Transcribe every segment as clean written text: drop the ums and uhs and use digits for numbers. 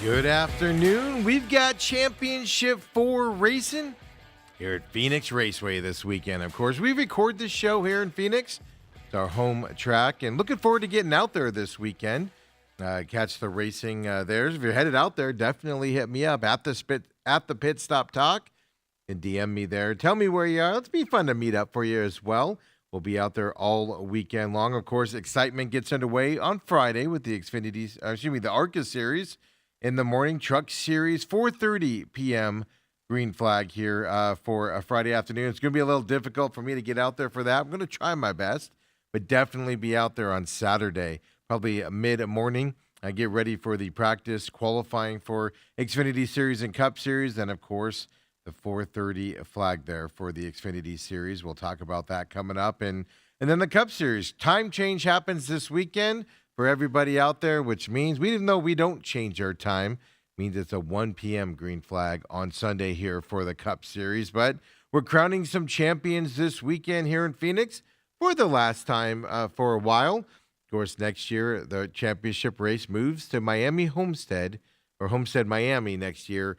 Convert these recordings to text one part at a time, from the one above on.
Good afternoon. We've got Championship 4 racing here at Phoenix Raceway this weekend. Of course, we record this show here in Phoenix. It's our home track, and looking forward to getting out there this weekend. Catch the racing there. If you're headed out there, definitely hit me up at the Pit Stop Talk and DM me there. Tell me where you are. It'll be fun to meet up for you as well. We'll be out there all weekend long. Of course, excitement gets underway on Friday with the the ARCA Series. In the morning, Truck Series, 4:30 p.m. green flag here for a Friday afternoon. It's going to be a little difficult for me to get out there for that. I'm going to try my best, but definitely be out there on Saturday, probably mid-morning. I get ready for the practice qualifying for Xfinity Series and Cup Series, and, of course, the 4:30 flag there for the Xfinity Series. We'll talk about that coming up. And then the Cup Series. Time change happens this weekend for everybody out there, which means even though we don't change our time, means it's a 1 p.m. green flag on Sunday here for the Cup Series. But we're crowning some champions this weekend here in Phoenix for the last time for a while. Of course, next year, the championship race moves to Homestead Miami next year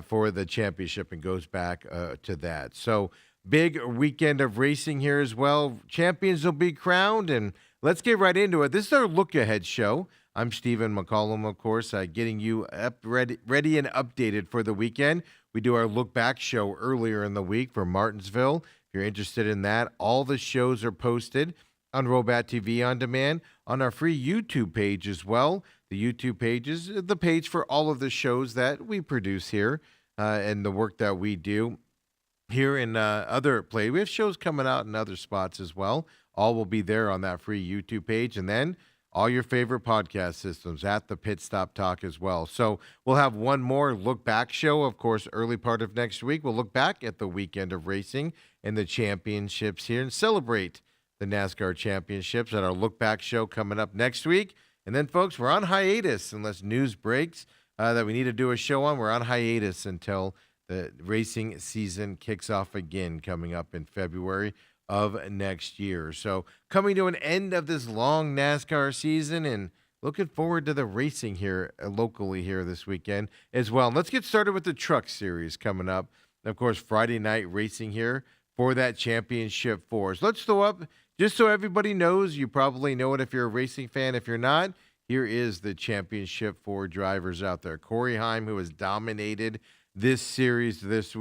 for the championship and goes back to that. So big weekend of racing here as well. Champions will be crowned, and let's get right into it. This is our Look Ahead show. I'm Stephen McCollum, of course, getting you ready and updated for the weekend. We do our Look Back show earlier in the week for Martinsville. If you're interested in that, all the shows are posted on Robat TV On Demand, on our free YouTube page as well. The YouTube page is the page for all of the shows that we produce here and the work that we do here in other play. We have shows coming out in other spots as well. All will be there on that free YouTube page. And then all your favorite podcast systems at the Pit Stop Talk as well. So we'll have one more Look Back show, of course, early part of next week. We'll look back at the weekend of racing and the championships here and celebrate the NASCAR championships at our Look Back show coming up next week. And then, folks, we're on hiatus unless news breaks that we need to do a show on. We're on hiatus until the racing season kicks off again coming up in February of next year. So coming to an end of this long NASCAR season and looking forward to the racing here locally here this weekend as well. And let's get started with the Truck Series coming up. And of course, Friday night racing here for that Championship 4. So let's throw up, just so everybody knows, you probably know it if you're a racing fan. If you're not, here is the Championship 4 drivers out there. Corey Heim, who has dominated this series this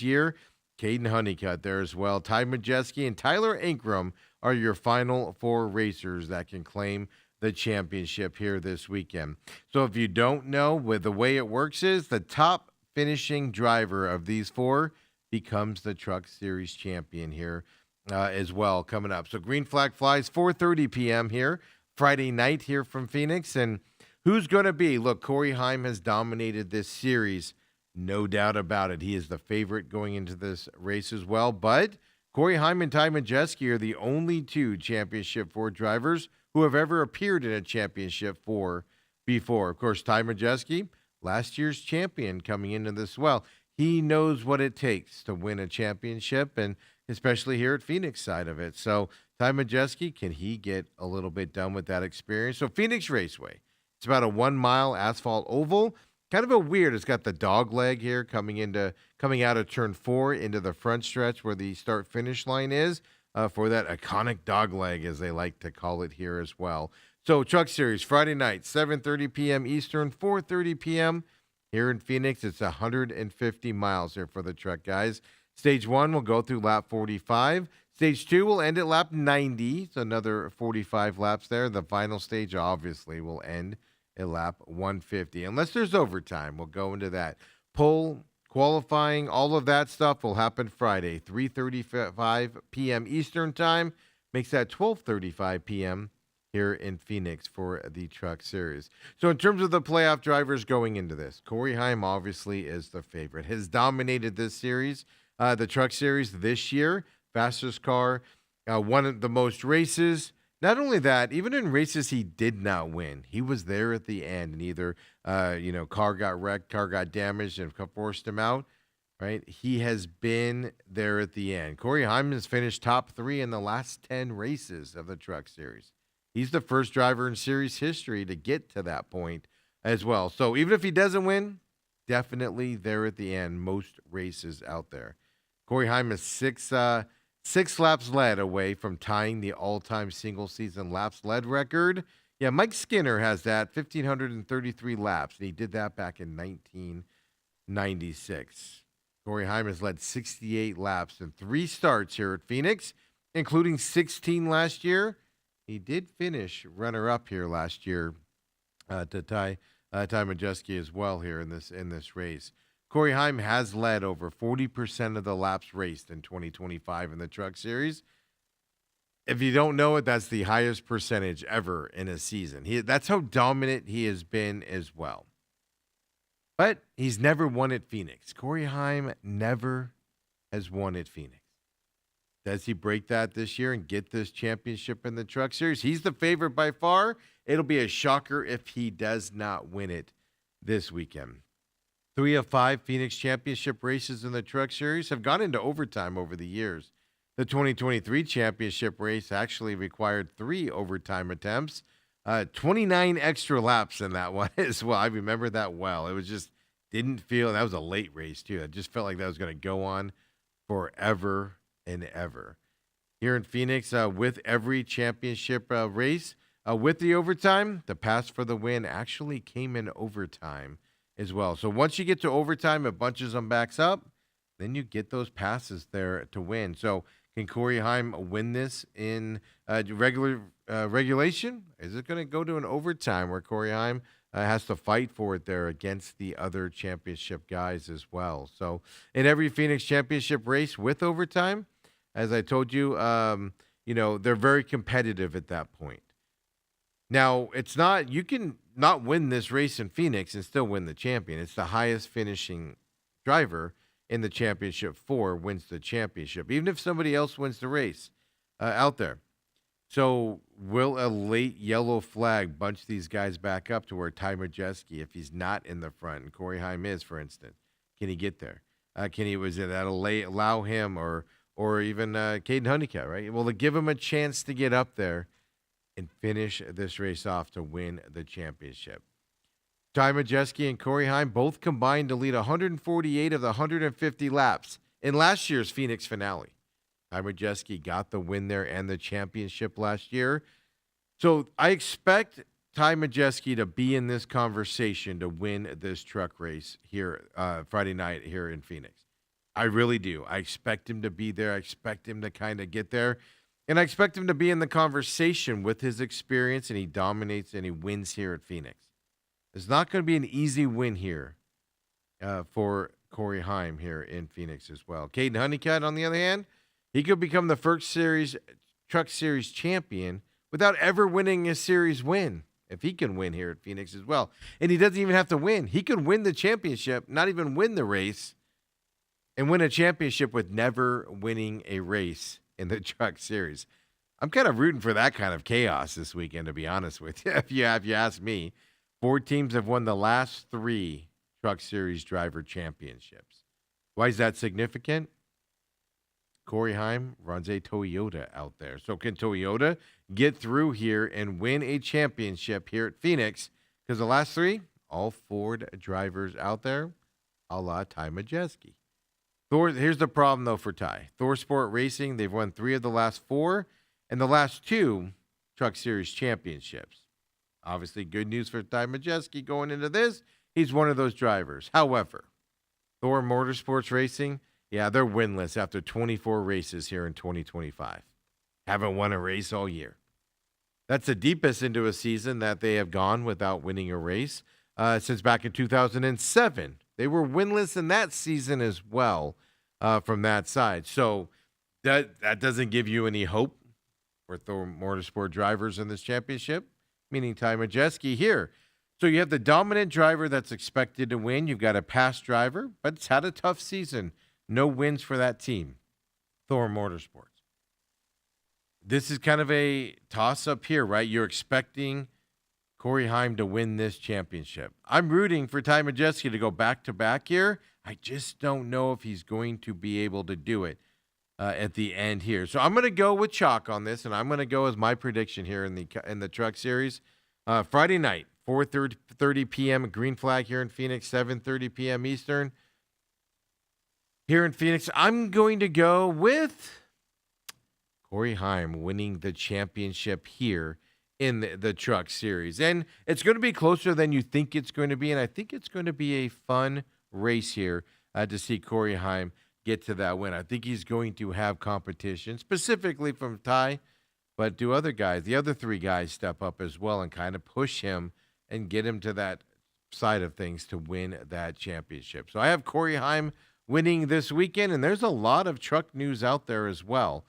year. Caden Honeycutt there as well. Ty Majeski and Tyler Ankrum are your final 4 racers that can claim the championship here this weekend. So if you don't know, with the way it works is the top finishing driver of these 4 becomes the Truck Series champion here as well coming up. So green flag flies 4:30 p.m. here Friday night here from Phoenix. And who's going to be? Look, Corey Heim has dominated this series. No doubt about it. He is the favorite going into this race as well. But Corey Heim and Ty Majeski are the only 2 Championship 4 drivers who have ever appeared in a Championship 4 before. Of course, Ty Majeski, last year's champion coming into this well. He knows what it takes to win a championship, and especially here at Phoenix side of it. So Ty Majeski, can he get a little bit done with that experience? So Phoenix Raceway, it's about a 1-mile asphalt oval. Kind of a weird, it's got the dog leg here coming out of turn 4 into the front stretch where the start finish line is for that iconic dog leg, as they like to call it here as well. So Truck Series Friday night, 7:30 p.m. Eastern, 4:30 p.m. here in Phoenix. It's 150 miles here for the truck guys. Stage 1 will go through lap 45. Stage 2 will end at lap 90. So another 45 laps there. The final stage obviously will end at lap 150. Unless there's overtime, we'll go into that. Pole, qualifying, all of that stuff will happen Friday, 3:35 p.m. Eastern time. Makes that 12:35 p.m. here in Phoenix for the Truck Series. So in terms of the playoff drivers going into this, Corey Heim obviously is the favorite. Has dominated this series, the Truck Series this year. Fastest car, won the most races. Not only that, even in races he did not win, he was there at the end, and either car got wrecked, car got damaged, and forced him out. Right, he has been there at the end. Corey Heim has finished top 3 in the last 10 races of the Truck Series. He's the first driver in series history to get to that point as well. So even if he doesn't win, definitely there at the end, most races out there. Corey Heim is six laps led away from tying the all-time single-season laps led record. Yeah, Mike Skinner has that, 1,533 laps, and he did that back in 1996. Corey Heim has led 68 laps in 3 starts here at Phoenix, including 16 last year. He did finish runner-up here last year to Ty Majeski as well here in this race. Corey Heim has led over 40% of the laps raced in 2025 in the Truck Series. If you don't know it, that's the highest percentage ever in a season. That's how dominant he has been as well. But he's never won at Phoenix. Corey Heim never has won at Phoenix. Does he break that this year and get this championship in the Truck Series? He's the favorite by far. It'll be a shocker if he does not win it this weekend. 3 of 5 Phoenix championship races in the Truck Series have gone into overtime over the years. The 2023 championship race actually required 3 overtime attempts, 29 extra laps in that one as well. I remember that well. It was just didn't feel, that was a late race too. It just felt like that was going to go on forever and ever. Here in Phoenix, with every championship race, with the overtime, the pass for the win actually came in overtime as well. So once you get to overtime, it bunches them backs up. Then you get those passes there to win. So can Corey Heim win this in regulation? Is it going to go to an overtime where Corey Heim has to fight for it there against the other championship guys as well? So in every Phoenix championship race with overtime, as I told you, they're very competitive at that point. Now, it's not, you can not win this race in Phoenix and still win the champion. It's the highest finishing driver in the championship 4 wins the championship, even if somebody else wins the race out there. So will a late yellow flag bunch these guys back up to where Ty Majeski, if he's not in the front, and Corey Heim is, for instance, can he get there? That'll allow him or even Caden Honeycutt, right? Will it give him a chance to get up there and finish this race off to win the championship? Ty Majeski and Corey Heim both combined to lead 148 of the 150 laps in last year's Phoenix finale. Ty Majeski got the win there and the championship last year. So I expect Ty Majeski to be in this conversation to win this truck race here Friday night here in Phoenix. I really do. I expect him to be there. I expect him to kind of get there. And I expect him to be in the conversation with his experience, and he dominates and he wins here at Phoenix. It's not going to be an easy win here for Corey Heim here in Phoenix as well. Caden Honeycutt, on the other hand, he could become the first Truck Series champion without ever winning a series win, if he can win here at Phoenix as well. And he doesn't even have to win. He could win the championship, not even win the race, and win a championship with never winning a race in the Truck Series. I'm kind of rooting for that kind of chaos this weekend, to be honest with you. If you ask me, 4 teams have won the last 3 Truck Series driver championships. Why is that significant? Corey Heim runs a Toyota out there. So can Toyota get through here and win a championship here at Phoenix? Because the last 3, all Ford drivers out there, a la Ty Majeski. Here's the problem, though, for Ty. Thor Sport Racing, they've won 3 of the last 4, and the last 2 Truck Series championships. Obviously, good news for Ty Majeski going into this. He's one of those drivers. However, Thor Motorsports Racing, yeah, they're winless after 24 races here in 2025. Haven't won a race all year. That's the deepest into a season that they have gone without winning a race since back in 2007. They were winless in that season as well from that side. So that doesn't give you any hope for Thor Motorsport drivers in this championship, meaning Ty Majeski here. So you have the dominant driver that's expected to win. You've got a past driver, but it's had a tough season. No wins for that team, Thor Motorsports. This is kind of a toss-up here, right? You're expecting Corey Heim to win this championship. I'm rooting for Ty Majeski to go back-to-back here. I just don't know if he's going to be able to do it at the end here. So I'm going to go with chalk on this, and I'm going to go as my prediction here in the Truck Series. Friday night, 4:30 p.m. green flag here in Phoenix, 7:30 p.m. Eastern. Here in Phoenix, I'm going to go with Corey Heim winning the championship here in the Truck Series. And it's going to be closer than you think it's going to be, and I think it's going to be a fun race here to see Corey Heim get to that win. I think he's going to have competition, specifically from Ty, but do other guys, the other three guys, step up as well and kind of push him and get him to that side of things to win that championship. So I have Corey Heim winning this weekend, and there's a lot of truck news out there as well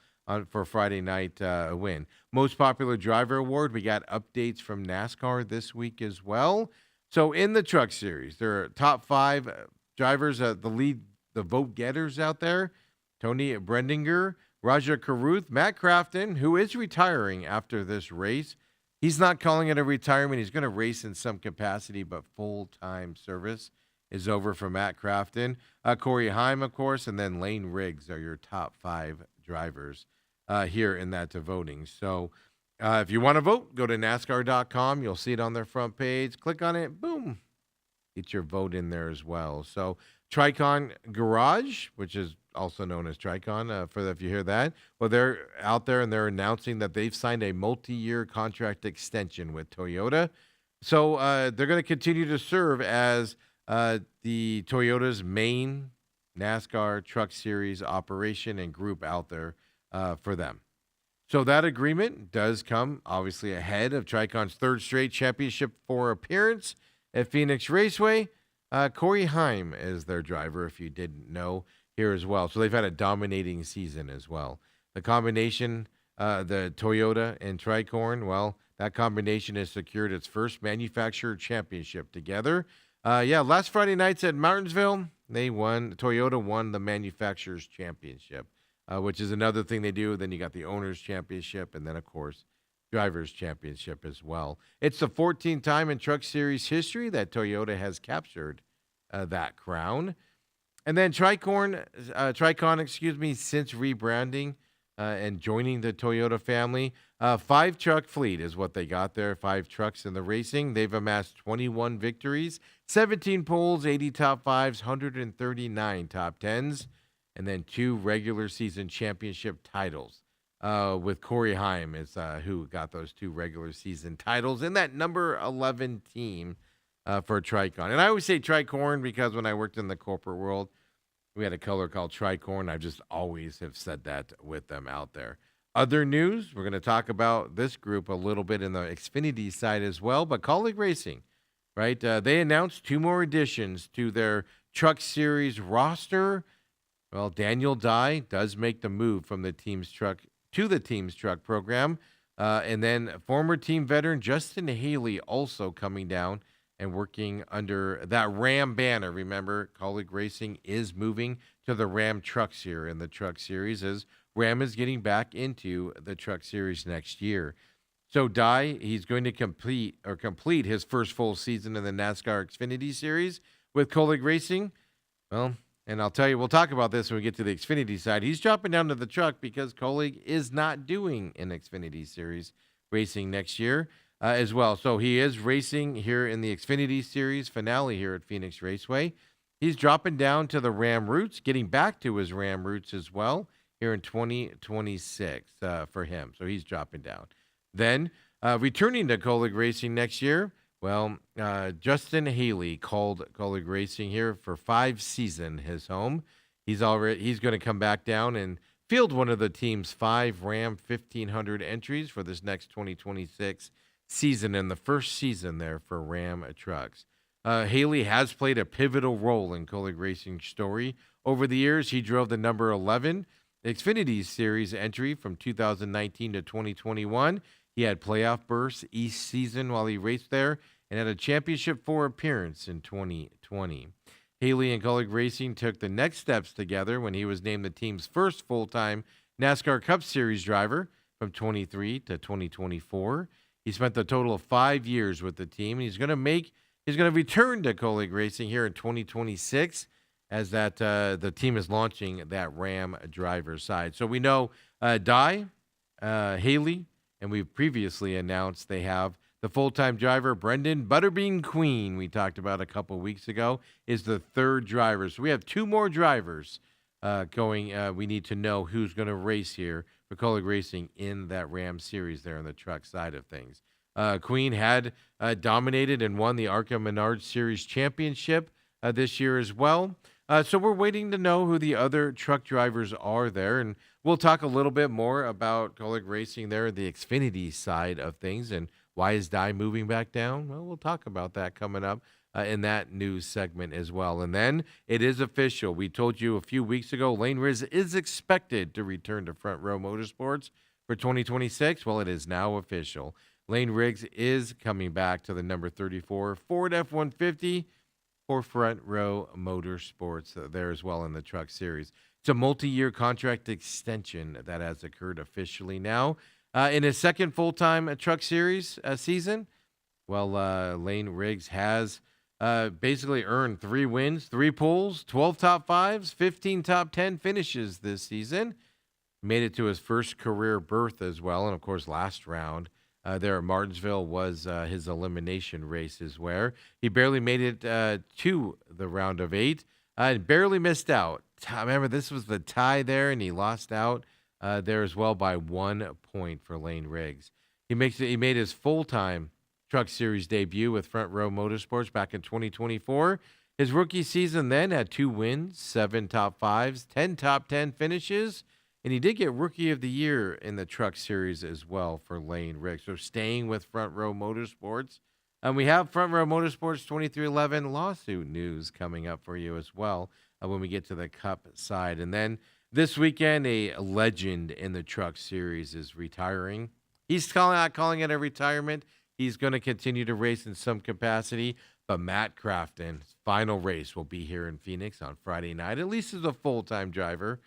for Friday night win. Most popular driver award, we got updates from NASCAR this week as well. So in the Truck Series, there are top 5 drivers, the vote getters out there: Tony Brendinger, Raja Karuth, Matt Crafton, who is retiring after this race. He's not calling it a retirement. He's going to race in some capacity, but full-time service is over for Matt Crafton. Corey Heim, of course, and then Lane Riggs are your top 5 drivers here in that voting. So if you want to vote, go to NASCAR.com. You'll see it on their front page. Click on it. Boom. Get your vote in there as well. So Tricon Garage, which is also known as Tricon, if you hear that, well, they're out there and they're announcing that they've signed a multi-year contract extension with Toyota. So they're going to continue to serve as the Toyota's main NASCAR Truck Series operation and group out there for them. So that agreement does come, obviously, ahead of Tricon's 3rd straight championship 4 appearance at Phoenix Raceway. Corey Heim is their driver, if you didn't know, here as well. So they've had a dominating season as well. The combination, the Toyota and Tricorn, well, that combination has secured its first manufacturer championship together. Last Friday nights at Martinsville, Toyota won the manufacturer's championship, which is another thing they do. Then you got the owner's championship, and then, of course, driver's championship as well. It's the 14th time in Truck Series history that Toyota has captured that crown. And then Tricon, since rebranding and joining the Toyota family, 5 truck fleet is what they got there, 5 trucks in the racing. They've amassed 21 victories, 17 poles, 80 top 5s, 139 top 10s, and then 2 regular season championship titles. With Corey Heim is who got those 2 regular season titles in that number 11 team for Tricon. And I always say Tricorn because when I worked in the corporate world, we had a color called Tricorn. I just always have said that with them out there. Other news, we're going to talk about this group a little bit in the Xfinity side as well, but Colleague Racing, right? They announced 2 more additions to their Truck Series roster. Well, Daniel Dye does make the move from the team's truck to the team's truck program. And then former team veteran Justin Haley also coming down and working under that Ram banner. Remember, Colleague Racing is moving to the Ram trucks here in the Truck Series as Ram is getting back into the Truck Series next year. So Dye, he's going to complete his first full season in the NASCAR Xfinity Series with Colleague Racing. Well, and I'll tell you, we'll talk about this when we get to the Xfinity side. He's dropping down to the truck because Colleague is not doing an Xfinity Series racing next year as well. So he is racing here in the Xfinity Series finale here at Phoenix Raceway. He's dropping down to the Ram roots, getting back to his Ram roots as well here in 2026 for him. So he's dropping down. Then returning to Colleague Racing next year, well, Justin Haley called Colleague Racing here for 5 seasons his home. He's going to come back down and field one of the team's 5 Ram 1500 entries for this next 2026 season and the first season there for Ram trucks. Haley has played a pivotal role in Colleague Racing's story. Over the years, he drove the number 11 Xfinity Series entry from 2019 to 2021. He had playoff bursts each season while he raced there and had a Championship 4 appearance in 2020. Haley and Colleague Racing took the next steps together when he was named the team's first full-time NASCAR Cup Series driver from 23 to 2024. He spent a total of 5 years with the team, and he's going to return to Colleague Racing here in 2026 as that the team is launching that Ram driver side. So we know Dye, Haley, and we've previously announced they have The full-time driver, Brendan Butterbean Queen, we talked about a couple weeks ago, is the third driver. So we have two more drivers going. We need to know who's going to race here for Kaulig Racing in that Ram Series there on the truck side of things. Queen had dominated and won the ARCA Menard Series Championship this year as well. So we're waiting to know who the other truck drivers are there, and we'll talk a little bit more about Kaulig Racing there, the Xfinity side of things, and why is Dye moving back down? Well, we'll talk about that coming up in that news segment as well. And then it is official. We told you a few weeks ago, Lane Riggs is expected to return to Front Row Motorsports for 2026. Well, it is now official. Lane Riggs is coming back to the number 34 Ford F-150 for Front Row Motorsports there as well in the Truck Series. It's a multi-year contract extension that has occurred officially now. In his second full-time Truck Series season, well, Lane Riggs has basically earned 3 wins, 3 poles, 12 top 5s, 15 top 10 finishes this season. Made it to his first career berth as well, and of course last round there at Martinsville was his elimination races where he barely made it to the round of 8 and barely missed out. Remember, this was the tie there, and he lost out there as well by 1 point for Lane Riggs. He made his full-time Truck Series debut with Front Row Motorsports back in 2024. His rookie season then had 2 wins, 7 top 5s, 10 top 10 finishes, and he did get Rookie of the Year in the Truck Series as well for Lane Riggs. So staying with Front Row Motorsports. And we have Front Row Motorsports 2311 lawsuit news coming up for you as well when we get to the Cup side. And then this weekend, a legend in the Truck Series is retiring. He's not calling it a retirement. He's going to continue to race in some capacity. But Matt Crafton's final race will be here in Phoenix on Friday night, at least as a full-time driver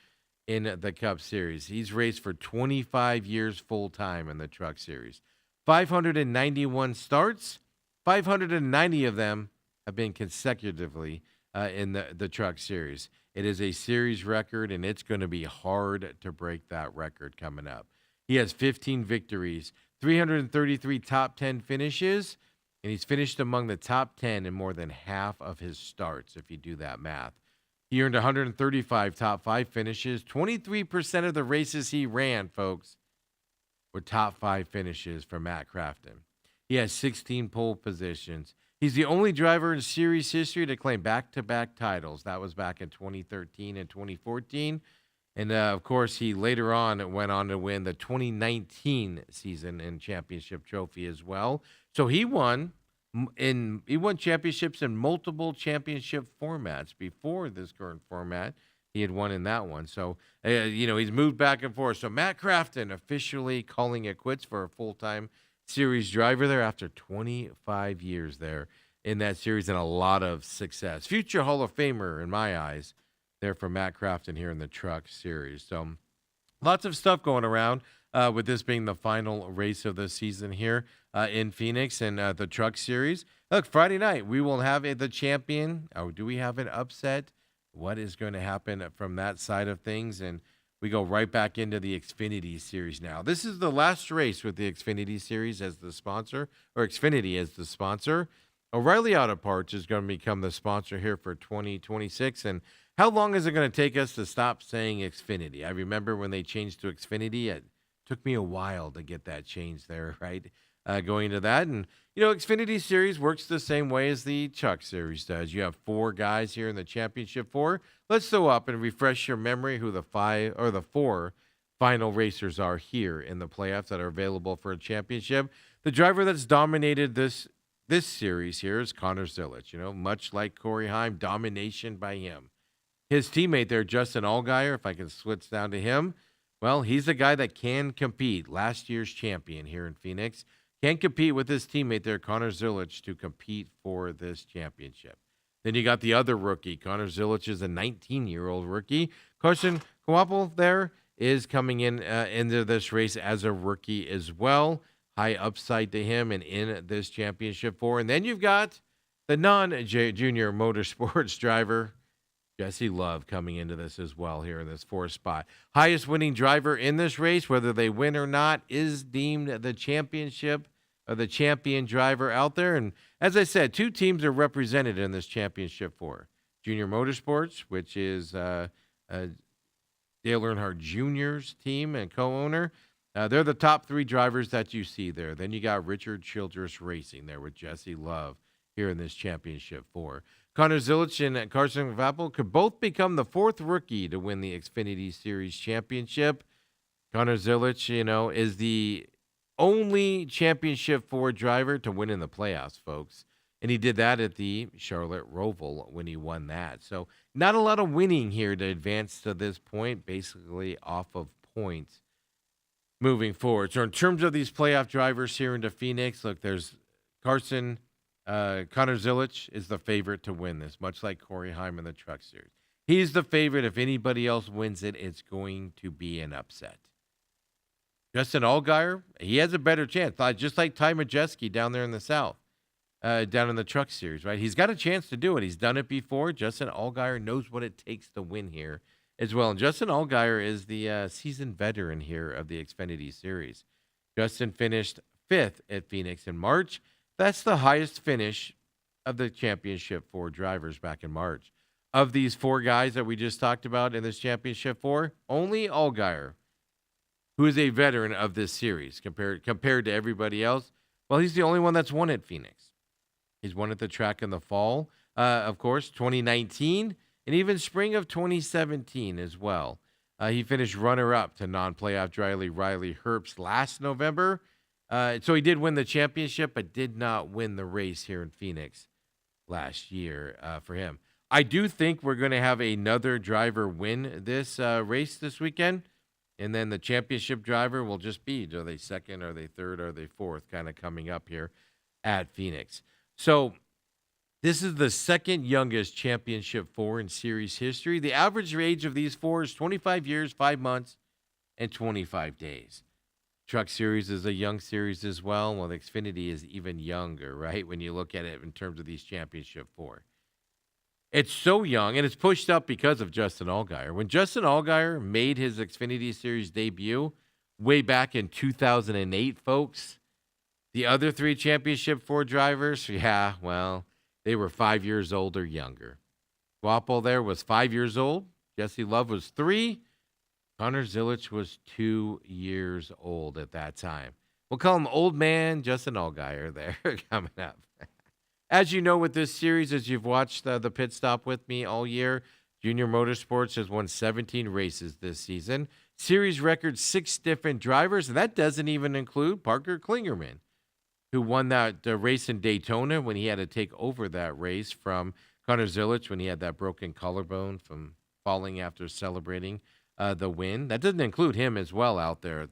in the Cup Series. He's raced for 25 years full-time in the Truck Series. 591 starts, 590 of them have been consecutively in the Truck Series. It is a series record, and it's going to be hard to break that record coming up. He has 15 victories, 333 top 10 finishes, and he's finished among the top 10 in more than half of his starts, if you do that math. He earned 135 top 5 finishes. 23% of the races he ran, folks, were top 5 finishes for Matt Crafton. He has 16 pole positions. He's the only driver in series history to claim back-to-back titles. That was back in 2013 and 2014. And, of course, he later on went on to win the 2019 season and championship trophy as well. So he won championships in multiple championship formats before this current format. He had won in that one. So, he's moved back and forth. So Matt Crafton officially calling it quits for a full-time series driver there after 25 years there in that series and a lot of success. Future Hall of Famer in my eyes there for Matt Crafton here in the Truck Series. So lots of stuff going around with this being the final race of the season here in Phoenix and the Truck Series. Look, Friday night, we will have the champion. Oh, do we have an upset? What is going to happen from that side of things? And we go right back into the Xfinity Series now. This is the last race with the Xfinity Series as the sponsor, or Xfinity as the sponsor. O'Reilly Auto Parts is going to become the sponsor here for 2026. And how long is it going to take us to stop saying Xfinity? I remember when they changed to Xfinity, it took me a while to get that change there, right? Going into that. And, Xfinity Series works the same way as the Truck Series does. You have 4 guys here in the Championship 4. Let's throw up and refresh your memory who the 4 final racers are here in the playoffs that are available for a championship. The driver that's dominated this series here is Connor Zilic. Much like Corey Heim, domination by him. His teammate there, Justin Allgaier, if I can switch down to him, well, he's a guy that can compete. Last year's champion here in Phoenix. Can compete with his teammate there, Connor Zilic, to compete for this championship. Then you got the other rookie. Connor Zilic is a 19-year-old rookie. Carson Kowapel there is coming into this race as a rookie as well. High upside to him and in this championship 4. And then you've got the non-junior motorsports driver, Jesse Love, coming into this as well here in this 4th spot. Highest winning driver in this race, whether they win or not, is deemed the championship the champion driver out there. And as I said, 2 teams are represented in this championship 4. Junior Motorsports, which is Dale Earnhardt Jr.'s team and co-owner. They're the top 3 drivers that you see there. Then you got Richard Childress Racing there with Jesse Love here in this championship 4. Connor Zilisch and Carson Vappel could both become the 4th rookie to win the Xfinity Series championship. Connor Zilisch, is the only championship 4 driver to win in the playoffs, folks. And he did that at the Charlotte Roval when he won that. So not a lot of winning here to advance to this point, basically off of points moving forward. So in terms of these playoff drivers here into Phoenix, look, there's Connor Zilisch is the favorite to win this, much like Corey Heim in the Truck Series. He's the favorite. If anybody else wins it, it's going to be an upset. Justin Allgaier, he has a better chance, just like Ty Majeski down there in the South, down in the Truck Series, right? He's got a chance to do it. He's done it before. Justin Allgaier knows what it takes to win here as well. And Justin Allgaier is the seasoned veteran here of the Xfinity Series. Justin finished 5th at Phoenix in March. That's the highest finish of the championship 4 drivers back in March. Of these 4 guys that we just talked about in this championship 4, only Allgaier, who is a veteran of this series compared to everybody else, well, he's the only one that's won at Phoenix. He's won at the track in the fall, of course, 2019, and even spring of 2017 as well. He finished runner-up to non-playoff Riley Herbst last November. So he did win the championship, but did not win the race here in Phoenix last year for him. I do think we're going to have another driver win this race this weekend. And then the championship driver will just be, are they 2nd, are they 3rd, are they 4th, kind of coming up here at Phoenix. So this is the 2nd youngest championship 4 in series history. The average age of these 4 is 25 years, 5 months, and 25 days. Truck Series is a young series as well. Well, the Xfinity is even younger, right, when you look at it in terms of these championship 4. It's so young, and it's pushed up because of Justin Allgaier. When Justin Allgaier made his Xfinity Series debut way back in 2008, folks, the other 3 championship 4 drivers, they were 5 years old or younger. Guapo there was 5 years old. Jesse Love was 3. Connor Zilisch was 2 years old at that time. We'll call him Old Man Justin Allgaier there coming up. As you know, with this series, as you've watched the pit stop with me all year, Junior Motorsports has won 17 races this season. Series record 6 different drivers, and that doesn't even include Parker Kligerman, who won that race in Daytona when he had to take over that race from Connor Zilisch when he had that broken collarbone from falling after celebrating the win. That doesn't include him as well out there.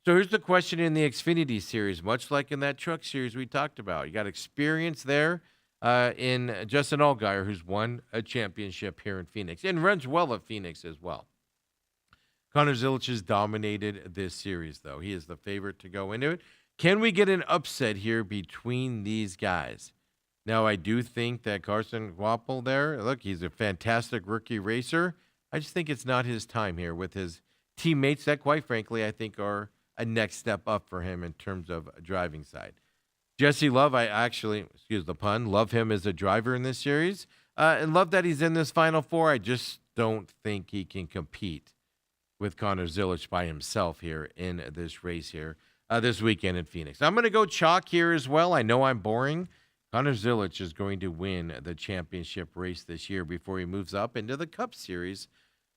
So here's the question in the Xfinity Series, much like in that Truck Series we talked about. You got experience there in Justin Allgaier, who's won a championship here in Phoenix and runs well at Phoenix as well. Connor Zilisch has dominated this series, though. He is the favorite to go into it. Can we get an upset here between these guys? Now, I do think that Carson Wappel there, look, he's a fantastic rookie racer. I just think it's not his time here with his teammates that, quite frankly, I think are a next step up for him in terms of driving side. Jesse Love, I actually, excuse the pun, love him as a driver in this series and love that he's in this Final Four. I just don't think he can compete with Connor Zilisch by himself here in this race here this weekend in Phoenix. I'm going to go chalk here as well. I know I'm boring. Connor Zilisch is going to win the championship race this year before he moves up into the Cup Series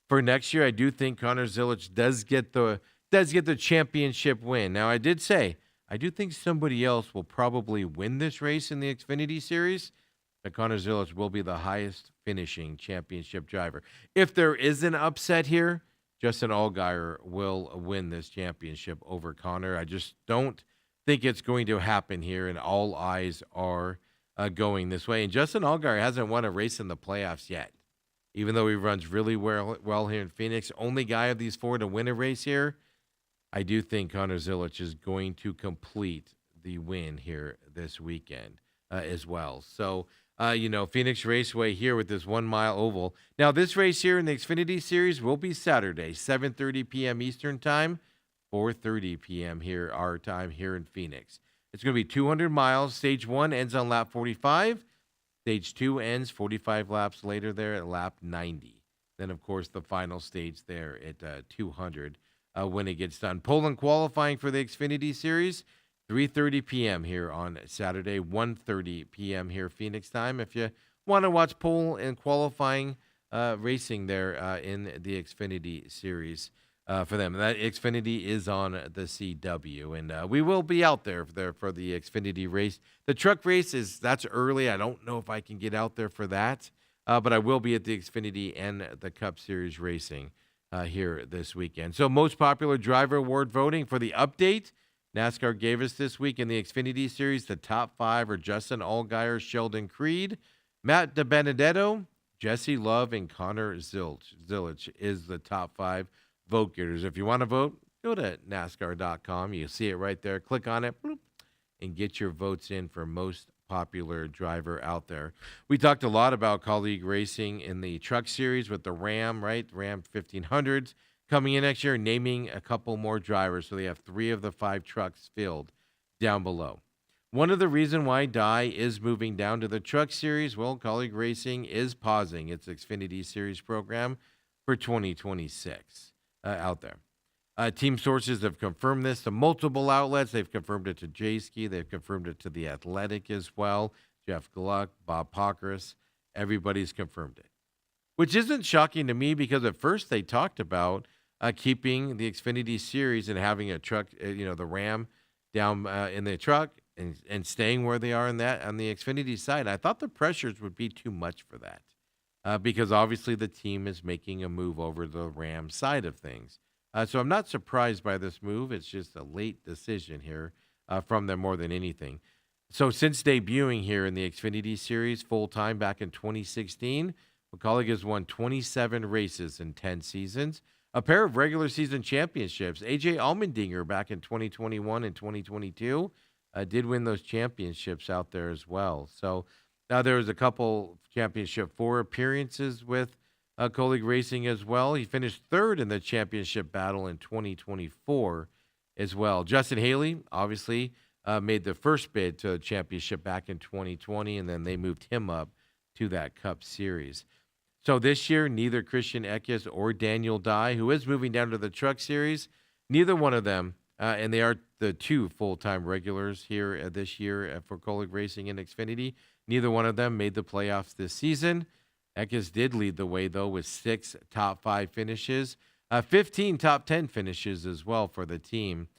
for next year. I do think Connor Zilisch does get the championship win. Now, I did say I do think somebody else will probably win this race in the Xfinity Series, but Connor Zilisch will be the highest finishing championship driver. If there is an upset here, Justin Allgaier will win this championship over Connor. I just don't think it's going to happen here, and all eyes are going this way. And Justin Allgaier hasn't won a race in the playoffs yet, even though he runs really well here in Phoenix. Only guy of these 4 to win a race here. I do think Connor Zilisch is going to complete the win here this weekend as well. So, Phoenix Raceway here with this 1 mile oval. Now, this race here in the Xfinity Series will be Saturday, 7:30 p.m. Eastern Time, 4:30 p.m. here, our time here in Phoenix. It's going to be 200 miles. Stage 1 ends on lap 45. Stage 2 ends 45 laps later there at lap 90. Then, of course, the final stage there at 200 when it gets done. Poland qualifying for the Xfinity Series, 3:30 p.m. here on Saturday, 1:30 p.m. here Phoenix time. If you want to watch pole and qualifying racing there in the Xfinity Series for them. That Xfinity is on the CW, and we will be out there for the Xfinity race. The truck race that's early. I don't know if I can get out there for that, but I will be at the Xfinity and the Cup Series racing here this weekend. So most popular driver award voting for the update NASCAR gave us this week in the Xfinity Series. The top 5 are Justin Allgaier, Sheldon Creed, Matt DiBenedetto, Jesse Love, and Connor Zilisch is the top 5 vote getters. If you want to vote, go to NASCAR.com. You see it right there. Click on it bloop, and get your votes in for most popular driver out there. We talked a lot about colleague racing in the truck series with the Ram, right? Ram 1500s coming in next year, naming a couple more drivers. So they have 3 of the 5 trucks filled down below. One of the reasons why Dye is moving down to the truck series, well, colleague racing is pausing its Xfinity Series program for 2026 out there. Team sources have confirmed this to multiple outlets. They've confirmed it to J-Ski. They've confirmed it to The Athletic as well. Jeff Gluck, Bob Pockrass, everybody's confirmed it. Which isn't shocking to me because at first they talked about keeping the Xfinity Series and having a truck, the Ram down in the truck and staying where they are in that on the Xfinity side. I thought the pressures would be too much for that because obviously the team is making a move over the Ram side of things. So I'm not surprised by this move. It's just a late decision here from them more than anything. So since debuting here in the Xfinity Series full-time back in 2016, McCollum has won 27 races in 10 seasons, a pair of regular season championships. A.J. Allmendinger back in 2021 and 2022 did win those championships out there as well. So now there was a couple Championship 4 appearances with Colleague Racing as well. He finished 3rd in the championship battle in 2024 as well. Justin Haley, obviously, made the first bid to the championship back in 2020, and then they moved him up to that Cup Series. So this year, neither Christian Eckes or Daniel Dye, who is moving down to the Truck Series, neither one of them, and they are the 2 full-time regulars here this year for Colleague Racing and Xfinity, neither one of them made the playoffs this season. Eckes did lead the way, though, with 6 top 5 finishes, 15 top 10 finishes as well for the team.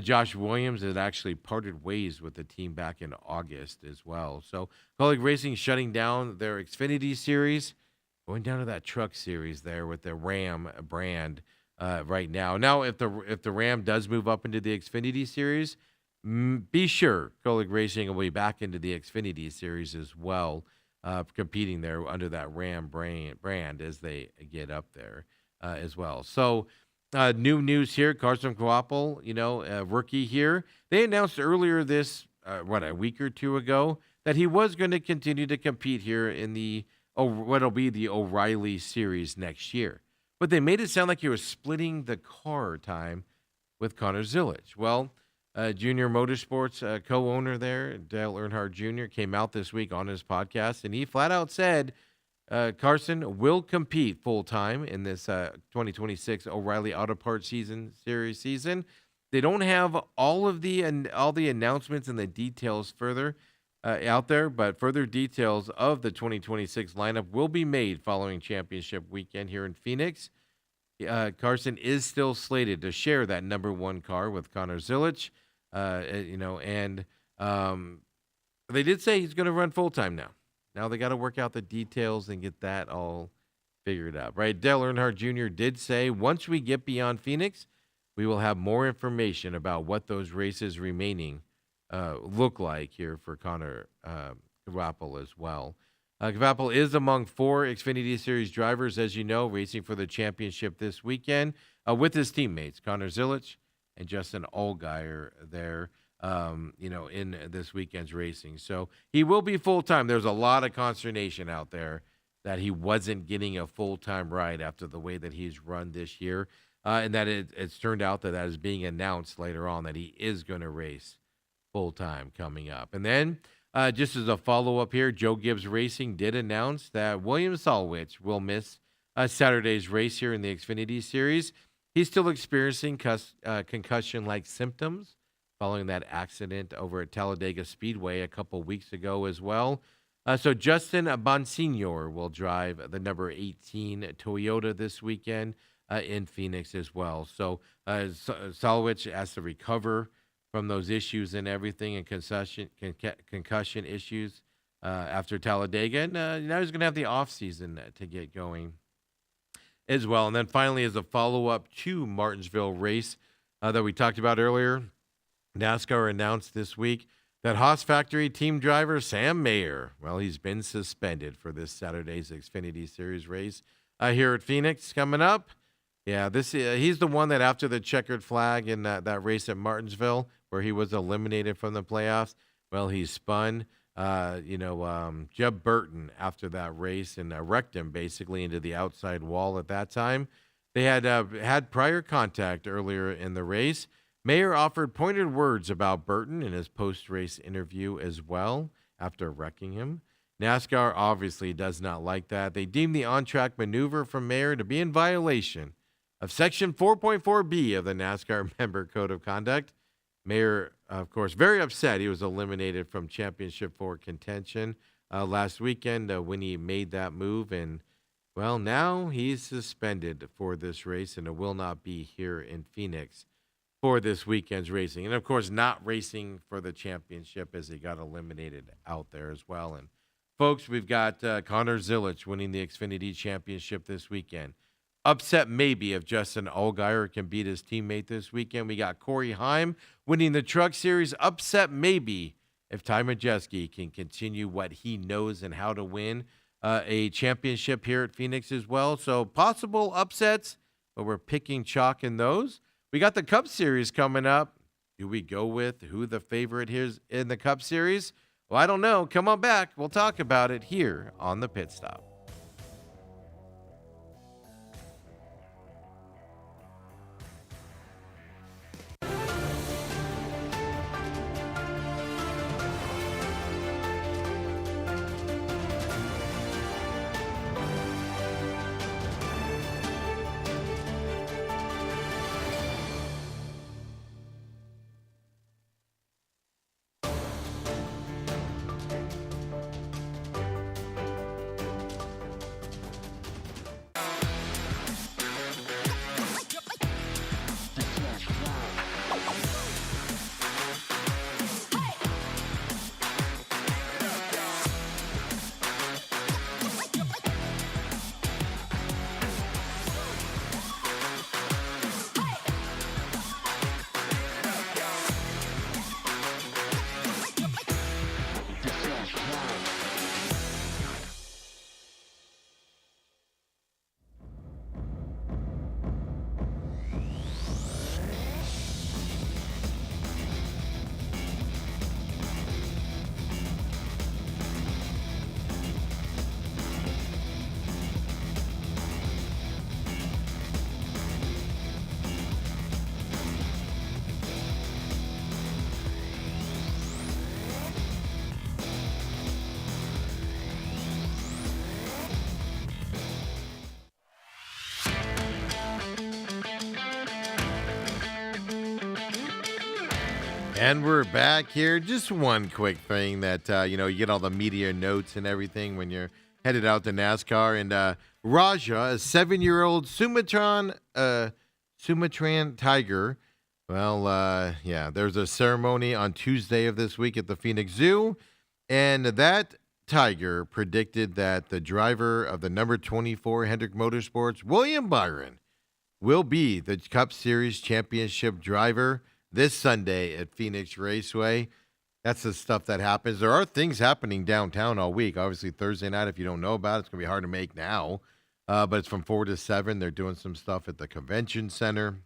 Josh Williams had actually parted ways with the team back in August as well. So Colleague Racing shutting down their Xfinity Series, going down to that Truck Series there with the Ram brand right now. Now, if the Ram does move up into the Xfinity Series, be sure Colleague Racing will be back into the Xfinity Series as well, competing there under that Ram brand as they get up there as well. So new news here, Carson Coapel, a rookie here. They announced earlier this, a week or 2 ago, that he was going to continue to compete here in the what'll be the O'Reilly Series next year. But they made it sound like he was splitting the car time with Connor Zilisch. Well, Junior Motorsports co-owner there, Dale Earnhardt Jr., came out this week on his podcast, and he flat out said Carson will compete full-time in this 2026 O'Reilly Auto Parts Series season. They don't have all the announcements and the details further out there, but further details of the 2026 lineup will be made following championship weekend here in Phoenix. Carson is still slated to share that number 1 car with Connor Zilisch, and they did say he's going to run full-time now. Now they got to work out the details and get that all figured out, right? Dale Earnhardt Jr. did say once we get beyond Phoenix, we will have more information about what those races remaining look like here for Connor Coapel as well. Coapel is among 4 Xfinity Series drivers, as you know, racing for the championship this weekend with his teammates, Connor Zilisch and Justin Allgaier there, in this weekend's racing. So he will be full-time. There's a lot of consternation out there that he wasn't getting a full-time ride after the way that he's run this year, and that it's turned out that is being announced later on that he is going to race full-time coming up. And then just as a follow-up here, Joe Gibbs Racing did announce that William Solwich will miss Saturday's race here in the Xfinity Series. He's still experiencing concussion-like symptoms following that accident over at Talladega Speedway a couple weeks ago as well. So Justin Bonsignor will drive the number 18 Toyota this weekend in Phoenix as well. So Solwich has to recover from those issues and everything, and concussion issues after Talladega. And now he's going to have the offseason to get going as well. And then finally, as a follow-up to Martinsville race that we talked about earlier, NASCAR announced this week that Haas Factory team driver Sam Mayer, well, he's been suspended for this Saturday's Xfinity Series race here at Phoenix coming up. Yeah, he's the one that after the checkered flag in that race at Martinsville where he was eliminated from the playoffs, well, he spun, Jeb Burton after that race and wrecked him basically into the outside wall at that time. They had prior contact earlier in the race. Mayer offered pointed words about Burton in his post-race interview as well after wrecking him. NASCAR obviously does not like that. They deemed the on-track maneuver from Mayer to be in violation of Section 4.4B of the NASCAR Member Code of Conduct. Mayer, of course, very upset. He was eliminated from Championship 4 contention last weekend when he made that move. And, well, now he's suspended for this race and it will not be here in Phoenix for this weekend's racing. And, of course, not racing for the championship as he got eliminated out there as well. And, folks, we've got Connor Zilisch winning the Xfinity Championship this weekend. Upset maybe if Justin Allgaier can beat his teammate this weekend. We got Corey Heim winning the Truck Series. Upset maybe if Ty Majeski can continue what he knows and how to win a championship here at Phoenix as well. So possible upsets, but we're picking chalk in those. We got the Cup Series coming up. Do we go with who the favorite is in the Cup Series? Well, I don't know. Come on back. We'll talk about it here on the Pit Stop. And we're back here. Just one quick thing that, you get all the media notes and everything when you're headed out to NASCAR. And Raja, a 7-year-old Sumatran tiger. Well, there's a ceremony on Tuesday of this week at the Phoenix Zoo. And that tiger predicted that the driver of the number 24 Hendrick Motorsports, William Byron, will be the Cup Series championship driver this Sunday at Phoenix Raceway. That's the stuff that happens. There are things happening downtown all week. Obviously, Thursday night, if you don't know about it, it's going to be hard to make now. But it's from 4 to 7. They're doing some stuff at the convention center.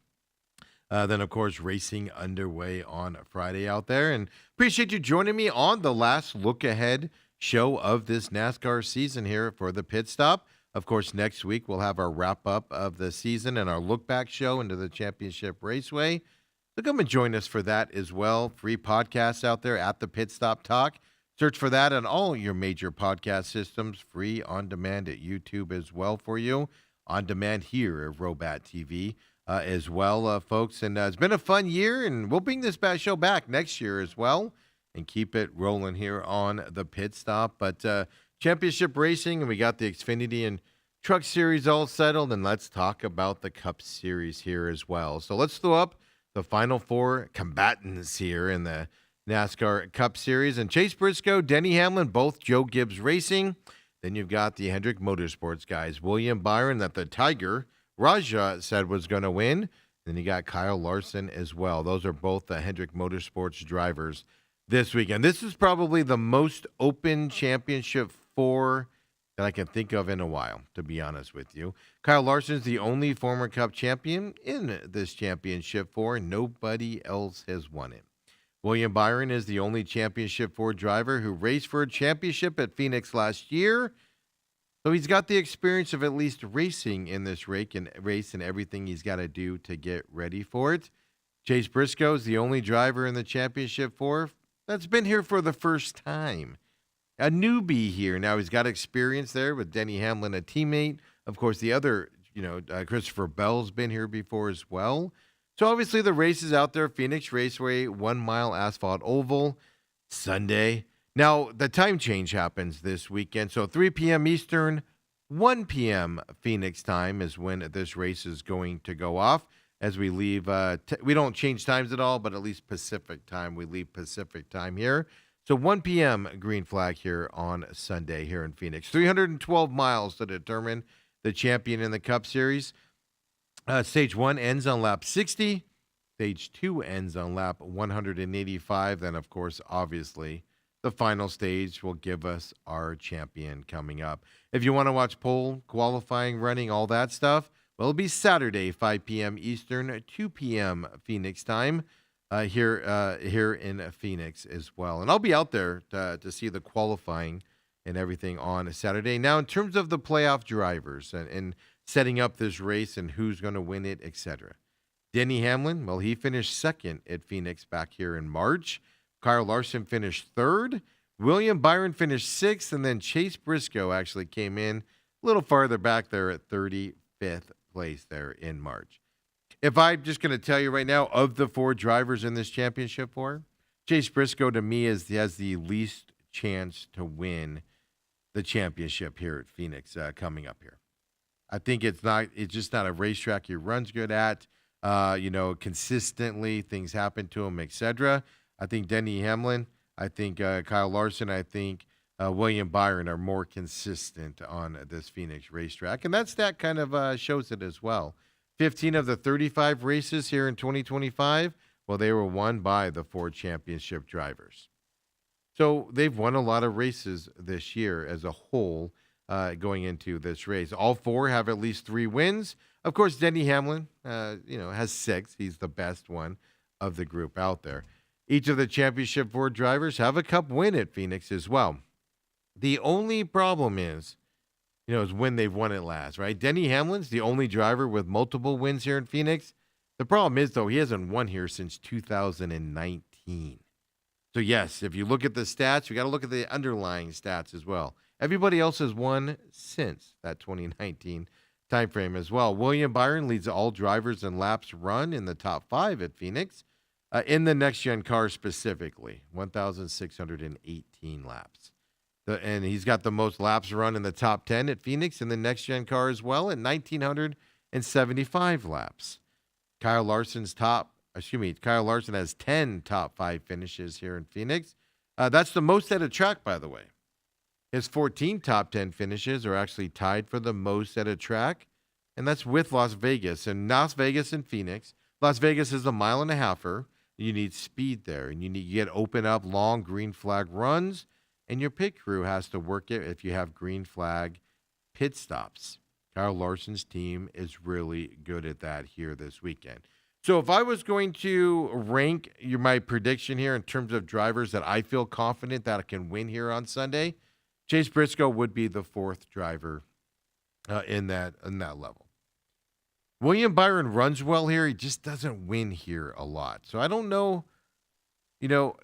Then, of course, racing underway on Friday out there. And appreciate you joining me on the last look-ahead show of this NASCAR season here for the Pit Stop. Of course, next week we'll have our wrap-up of the season and our look-back show into the championship raceway. So come and join us for that as well. Free podcasts out there at the Pit Stop Talk. Search for that on all your major podcast systems. Free on demand at YouTube as well for you. On demand here at Robat TV as well, folks. And it's been a fun year, and we'll bring this show back next year as well and keep it rolling here on the Pit Stop. But championship racing, and we got the Xfinity and Truck Series all settled, and let's talk about the Cup Series here as well. So let's throw up the final four combatants here in the NASCAR Cup Series. And Chase Briscoe, Denny Hamlin, both Joe Gibbs Racing. Then you've got the Hendrick Motorsports guys, William Byron, that the Tiger, Raja, said was going to win. Then you got Kyle Larson as well. Those are both the Hendrick Motorsports drivers this weekend. This is probably the most open championship four that I can think of in a while, to be honest with you. Kyle Larson is the only former Cup champion in this championship four. Nobody else has won it. William Byron is the only championship four driver who raced for a championship at Phoenix last year. So he's got the experience of at least racing in this race and everything he's got to do to get ready for it. Chase Briscoe is the only driver in the championship four that's been here for the first time. A newbie here. Now he's got experience there with Denny Hamlin, a teammate. Of course, the other, Christopher Bell's been here before as well. So obviously the race is out there, Phoenix Raceway, 1 mile asphalt oval, Sunday. Now the time change happens this weekend. So 3 p.m. Eastern, 1 p.m. Phoenix time is when this race is going to go off. As we leave, we don't change times at all, but at least Pacific time. We leave Pacific time here. So 1 p.m. green flag here on Sunday here in Phoenix. 312 miles to determine the champion in the Cup Series. Stage 1 ends on lap 60. Stage 2 ends on lap 185. Then, of course, obviously, the final stage will give us our champion coming up. If you want to watch pole, qualifying, running, all that stuff, well, it'll be Saturday, 5 p.m. Eastern, 2 p.m. Phoenix time. Here in Phoenix as well. And I'll be out there to see the qualifying and everything on Saturday. Now, in terms of the playoff drivers and setting up this race and who's going to win it, etc. Denny Hamlin, well, he finished second at Phoenix back here in March. Kyle Larson finished third. William Byron finished sixth. And then Chase Briscoe actually came in a little farther back there at 35th place there in March. If I'm just going to tell you right now, of the four drivers in this championship four, Chase Briscoe to me has the least chance to win the championship here at Phoenix coming up here. I think it's just not a racetrack he runs good at. Consistently things happen to him, etc. I think Denny Hamlin, I think Kyle Larson, I think William Byron are more consistent on this Phoenix racetrack, and that kind of shows it as well. 15 of the 35 races here in 2025, well, they were won by the Ford Championship drivers. So they've won a lot of races this year as a whole going into this race. All four have at least 3 wins. Of course, Denny Hamlin, has 6. He's the best one of the group out there. Each of the championship Ford drivers have a Cup win at Phoenix as well. The only problem is when they've won it last, right? Denny Hamlin's the only driver with multiple wins here in Phoenix. The problem is, though, he hasn't won here since 2019. So, yes, if you look at the stats, we got to look at the underlying stats as well. Everybody else has won since that 2019 timeframe as well. William Byron leads all drivers in laps run in the top 5 at Phoenix. In the next-gen car specifically, 1,618 laps. And he's got the most laps run in the top 10 at Phoenix in the next-gen car as well at 1,975 laps. Kyle Larson has 10 top 5 finishes here in Phoenix. That's the most at a track, by the way. His 14 top 10 finishes are actually tied for the most at a track, and that's with Las Vegas. And Las Vegas and Phoenix, Las Vegas is a mile and a halfer. You need speed there, and you get open up long green flag runs. And your pit crew has to work it if you have green flag pit stops. Kyle Larson's team is really good at that here this weekend. So if I was going to rank my prediction here in terms of drivers that I feel confident that I can win here on Sunday, Chase Briscoe would be the 4th driver in that level. William Byron runs well here. He just doesn't win here a lot. So I don't know, you know,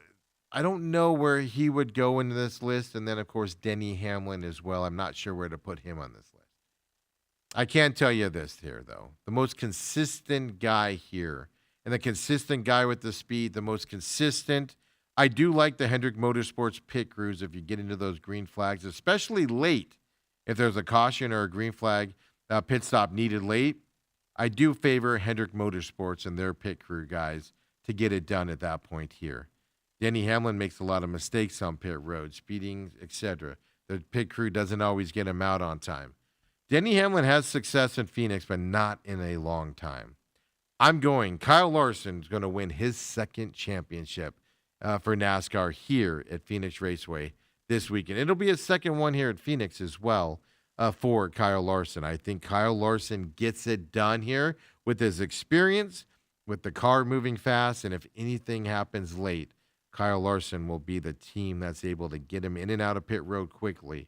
I don't know where he would go into this list. And then, of course, Denny Hamlin as well. I'm not sure where to put him on this list. I can tell you this here, though. The most consistent guy here, and the consistent guy with the speed, the most consistent. I do like the Hendrick Motorsports pit crews if you get into those green flags, especially late. If there's a caution or a green flag pit stop needed late, I do favor Hendrick Motorsports and their pit crew guys to get it done at that point here. Denny Hamlin makes a lot of mistakes on pit road, speeding, etc. The pit crew doesn't always get him out on time. Denny Hamlin has success in Phoenix, but not in a long time. I'm going. Kyle Larson's going to win his second championship for NASCAR here at Phoenix Raceway this weekend. It'll be a second one here at Phoenix as well for Kyle Larson. I think Kyle Larson gets it done here with his experience, with the car moving fast, and if anything happens late, Kyle Larson will be the team that's able to get him in and out of pit road quickly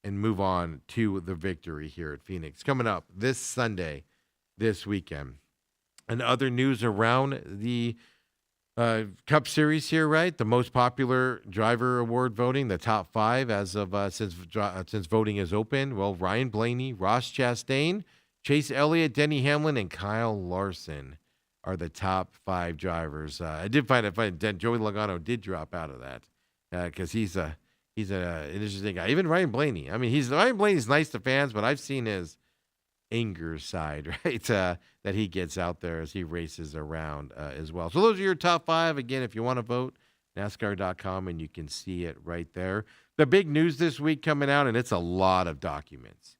and move on to the victory here at Phoenix. Coming up this Sunday, this weekend. And other news around the Cup Series here, right? The most popular driver award voting, the top 5 as of since voting is open. Well, Ryan Blaney, Ross Chastain, Chase Elliott, Denny Hamlin, and Kyle Larson are the top 5 drivers. I did find it funny that Joey Logano did drop out of that because he's an interesting guy. Even Ryan Blaney. I mean, Ryan Blaney's nice to fans, but I've seen his anger side, right? That he gets out there as he races around as well. So those are your top 5. Again, if you want to vote, NASCAR.com, and you can see it right there. The big news this week coming out, and it's a lot of documents.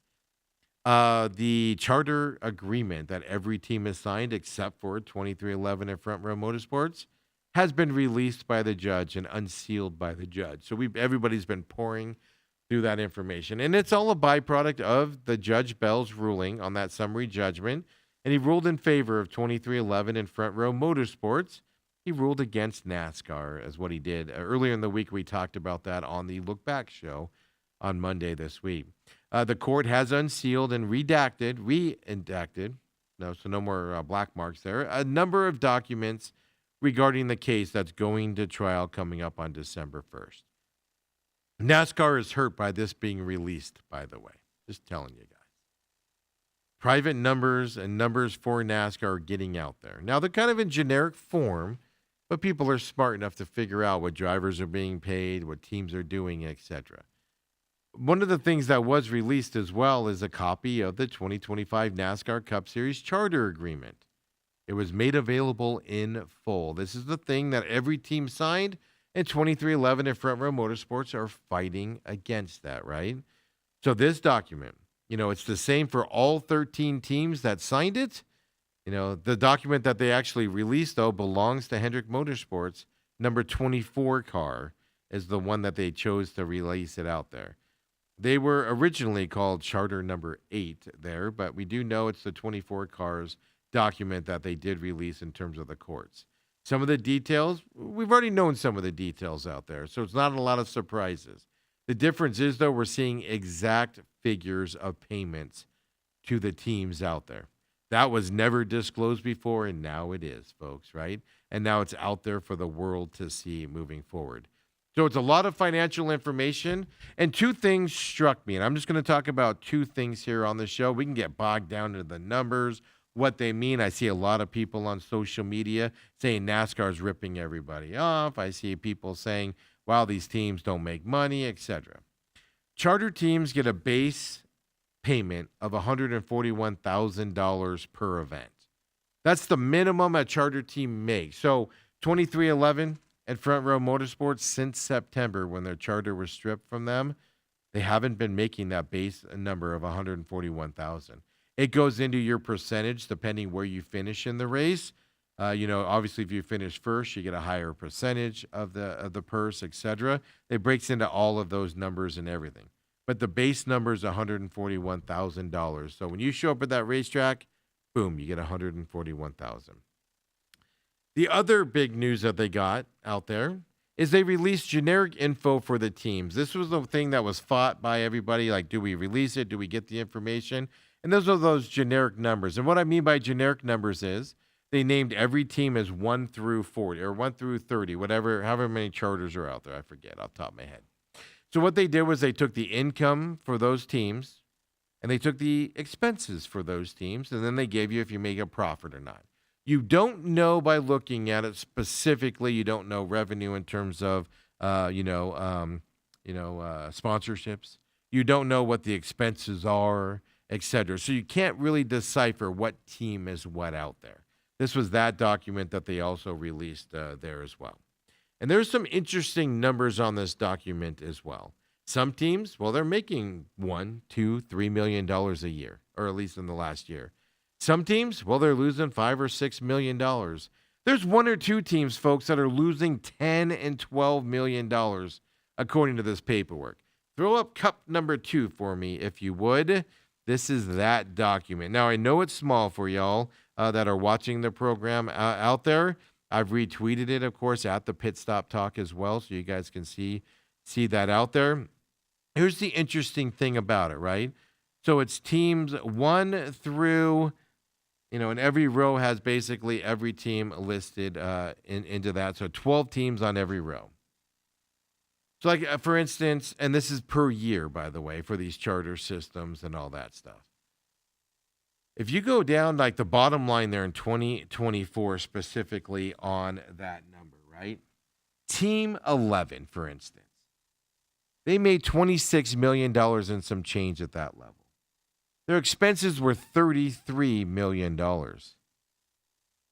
The charter agreement that every team has signed except for 2311 and Front Row Motorsports has been released by the judge and unsealed by the judge. So everybody's been pouring through that information. And it's all a byproduct of the Judge Bell's ruling on that summary judgment. And he ruled in favor of 2311 and Front Row Motorsports. He ruled against NASCAR, as what he did. Earlier in the week, we talked about that on the Look Back show on Monday this week. The court has unsealed and redacted, so no more black marks there, a number of documents regarding the case that's going to trial coming up on December 1st. NASCAR is hurt by this being released, by the way. Just telling you guys. Private numbers and numbers for NASCAR are getting out there. Now, they're kind of in generic form, but people are smart enough to figure out what drivers are being paid, what teams are doing, etc. One of the things that was released as well is a copy of the 2025 NASCAR Cup Series Charter Agreement. It was made available in full. This is the thing that every team signed, and 2311 and Front Row Motorsports are fighting against that, right? So this document, it's the same for all 13 teams that signed it. The document that they actually released, though, belongs to Hendrick Motorsports. Number 24 car is the one that they chose to release it out there. They were originally called Charter number 8 there, but we do know it's the 24 cars document that they did release in terms of the courts. Some of the details, we've already known some of the details out there, so it's not a lot of surprises. The difference is, though, we're seeing exact figures of payments to the teams out there. That was never disclosed before, and now it is, folks, right? And now it's out there for the world to see moving forward. So it's a lot of financial information, and 2 things struck me, and I'm just going to talk about 2 things here on the show. We can get bogged down into the numbers, what they mean. I see a lot of people on social media saying NASCAR is ripping everybody off. I see people saying, wow, these teams don't make money, etc. Charter teams get a base payment of $141,000 per event. That's the minimum a charter team makes. So 2311 and Front Row Motorsports, since September when their charter was stripped from them, they haven't been making that base number of $141,000. It goes into your percentage depending where you finish in the race. Obviously, if you finish first, you get a higher percentage of the purse, etc. It breaks into all of those numbers and everything. But the base number is $141,000. So when you show up at that racetrack, boom, you get $141,000. The other big news that they got out there is they released generic info for the teams. This was the thing that was fought by everybody. Like, do we release it? Do we get the information? And those are those generic numbers. And what I mean by generic numbers is they named every team as 1 through 40 or 1 through 30, however many charters are out there. I forget off the top of my head. So what they did was they took the income for those teams and they took the expenses for those teams, and then they gave you if you make a profit or not. You don't know by looking at it specifically. You don't know revenue in terms of, sponsorships. You don't know what the expenses are, etc. So you can't really decipher what team is what out there. This was that document that they also released there as well. And there's some interesting numbers on this document as well. Some teams, well, they're making $1, $2, $3 million a year, or at least in the last year. Some teams, well, they're losing $5 or $6 million. There's 1 or 2 teams, folks, that are losing $10 and $12 million, according to this paperwork. Throw up cup number 2 for me, if you would. This is that document. Now, I know it's small for y'all that are watching the program out there. I've retweeted it, of course, at the Pit Stop Talk as well, so you guys can see that out there. Here's the interesting thing about it, right? So it's teams 1 through, and every row has basically every team listed into that. So 12 teams on every row. So like, for instance, and this is per year, by the way, for these charter systems and all that stuff. If you go down like the bottom line there in 2024 specifically on that number, right? Team 11, for instance. They made $26 million and some change at that level. Their expenses were $33 million.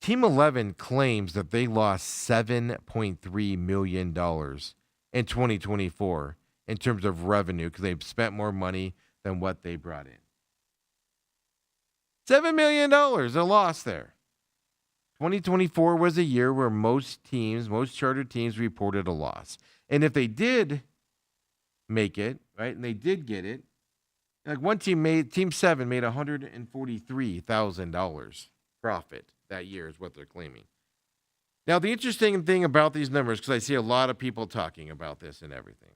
Team 11 claims that they lost $7.3 million in 2024 in terms of revenue because they've spent more money than what they brought in. $7 million a loss there. 2024 was a year where most charter teams reported a loss. And if they did make it, right, and they did get it, like one team Team 7 made $143,000 profit that year is what they're claiming. Now, the interesting thing about these numbers, because I see a lot of people talking about this and everything.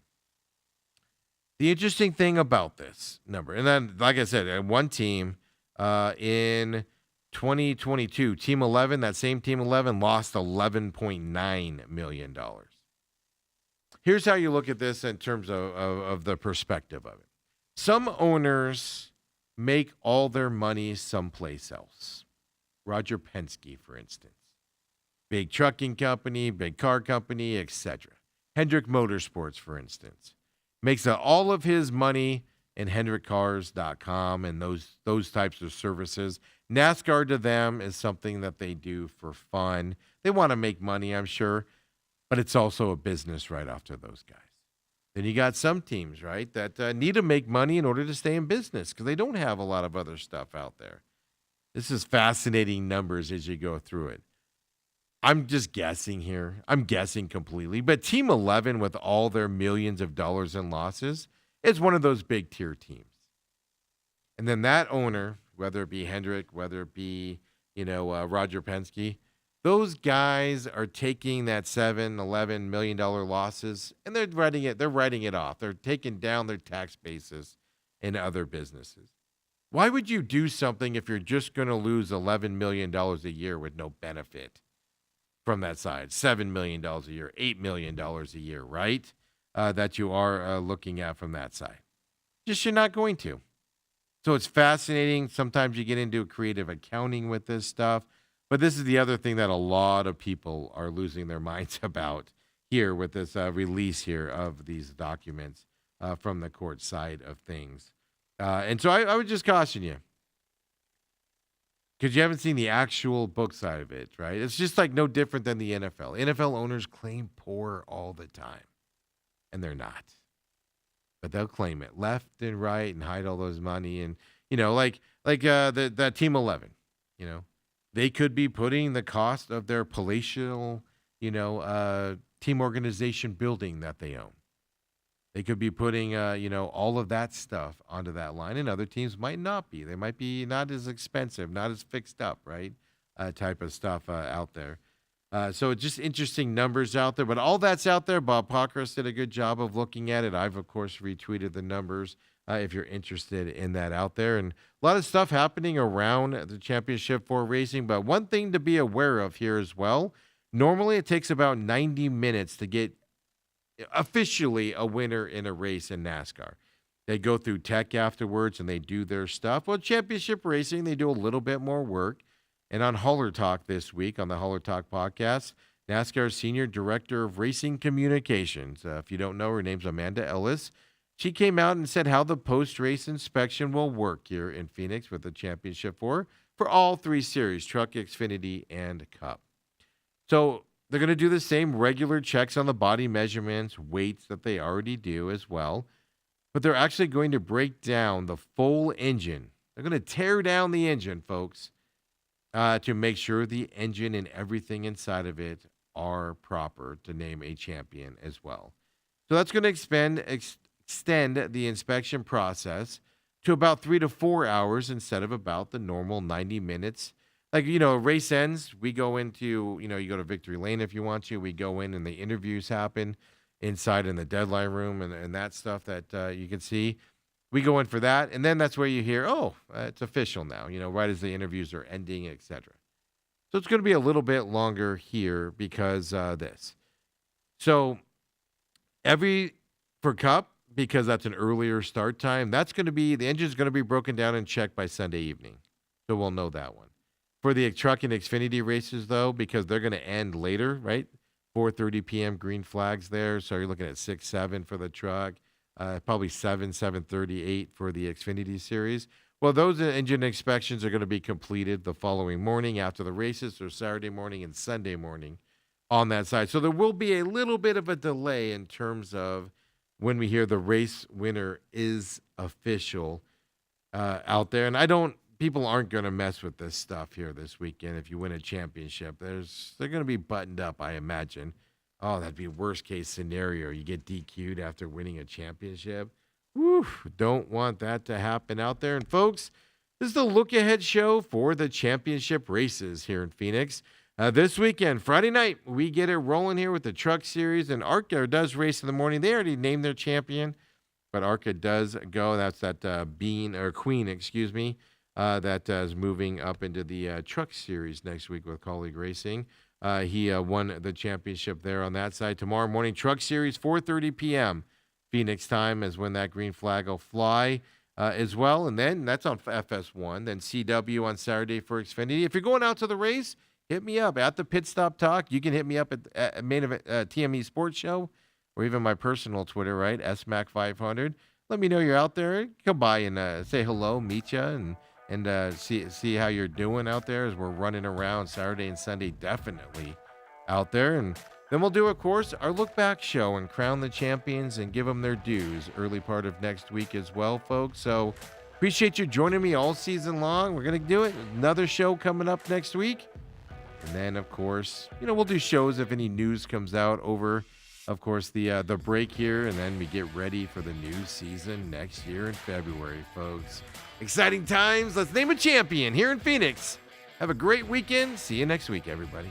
The interesting thing about this number, and then, like I said, one team in 2022, Team 11, that same Team 11 lost $11.9 million. Here's how you look at this in terms of the perspective of it. Some owners make all their money someplace else. Roger Penske, for instance. Big trucking company, big car company, etc. Hendrick Motorsports, for instance. Makes all of his money in HendrickCars.com and those types of services. NASCAR to them is something that they do for fun. They want to make money, I'm sure, but it's also a business right off to those guys. Then you got some teams, right, that need to make money in order to stay in business because they don't have a lot of other stuff out there. This is fascinating numbers as you go through it. I'm just guessing here. I'm guessing completely. But Team 11, with all their millions of dollars in losses, is one of those big tier teams. And then that owner, whether it be Hendrick, whether it be, Roger Penske, those guys are taking that $7-11 million losses and they're writing it off. They're taking down their tax basis in other businesses. Why would you do something if you're just going to lose $11 million a year with no benefit from that side? $7 million a year, $8 million a year, right? That you are looking at from that side. Just you're not going to. So it's fascinating. Sometimes you get into creative accounting with this stuff. But this is the other thing that a lot of people are losing their minds about here with this release here of these documents from the court side of things. And so I would just caution you because you haven't seen the actual book side of it, right? It's just like no different than the NFL. NFL owners claim poor all the time, and they're not. But they'll claim it left and right and hide all those money. And, like the Team 11, they could be putting the cost of their palatial, team organization building that they own. They could be putting, all of that stuff onto that line, and other teams might not be. They might be not as expensive, not as fixed up, right, type of stuff out there. So it's just interesting numbers out there. But all that's out there. Bob Pockris did a good job of looking at it. I've, of course, retweeted the numbers if you're interested in that out there. And a lot of stuff happening around the Championship 4 racing. But one thing to be aware of here as well, normally it takes about 90 minutes to get officially a winner in a race in NASCAR. They go through tech afterwards and they do their stuff. Well, Championship Racing, they do a little bit more work. And on Hauler Talk this week, on the Hauler Talk podcast, NASCAR's Senior Director of Racing Communications, if you don't know, her name's Amanda Ellis. She came out and said how the post-race inspection will work here in Phoenix with the Championship 4 for all 3 series, Truck, Xfinity, and Cup. So they're going to do the same regular checks on the body measurements, weights that they already do as well. But they're actually going to break down the full engine. They're going to tear down the engine, folks, to make sure the engine and everything inside of it are proper to name a champion as well. So that's going to extend the inspection process to about 3 to 4 hours instead of about the normal 90 minutes. Like, race ends, we go into, you go to Victory Lane if you want to. We go in and the interviews happen inside in the deadline room and that stuff that you can see. We go in for that, and then that's where you hear, it's official now, right as the interviews are ending, etc. So it's going to be a little bit longer here because this. So for Cup, because that's an earlier start time, the engine's going to be broken down and checked by Sunday evening. So we'll know that one. For the Truck and Xfinity races, though, because they're going to end later, right? 4:30 p.m. green flags there. So you're looking at 6, 7 for the Truck, probably 7, 7:30, 8 for the Xfinity series. Well, those engine inspections are going to be completed the following morning after the races, so Saturday morning and Sunday morning on that side. So there will be a little bit of a delay in terms of when we hear the race winner is official out there. And people aren't going to mess with this stuff here this weekend. If you win a championship, they're going to be buttoned up, I imagine. Oh, that'd be worst case scenario. You get DQ'd after winning a championship. Whew, don't want that to happen out there. And folks, this is the look ahead show for the championship races here in Phoenix. This weekend, Friday night, we get it rolling here with the Truck Series, and ARCA does race in the morning. They already named their champion, but ARCA does go. That's that Queen, that is moving up into the Truck Series next week with Colleague Racing. He won the championship there on that side. Tomorrow morning, Truck Series, 4:30 p.m. Phoenix time is when that green flag will fly as well. And then that's on FS1. Then CW on Saturday for Xfinity. If you're going out to the race, hit me up at the Pit Stop Talk. You can hit me up at Main Event TME Sports Show, or even my personal Twitter, right? SMAC500. Let me know you're out there. Come by and say hello, meet you, and see how you're doing out there as we're running around Saturday and Sunday, definitely out there. And then we'll do, of course, our look back show and crown the champions and give them their dues early part of next week as well, folks. So appreciate you joining me all season long. We're going to do it. Another show coming up next week. And then, of course, we'll do shows if any news comes out over, of course, the break here. And then we get ready for the new season next year in February, folks. Exciting times. Let's name a champion here in Phoenix. Have a great weekend. See you next week, everybody.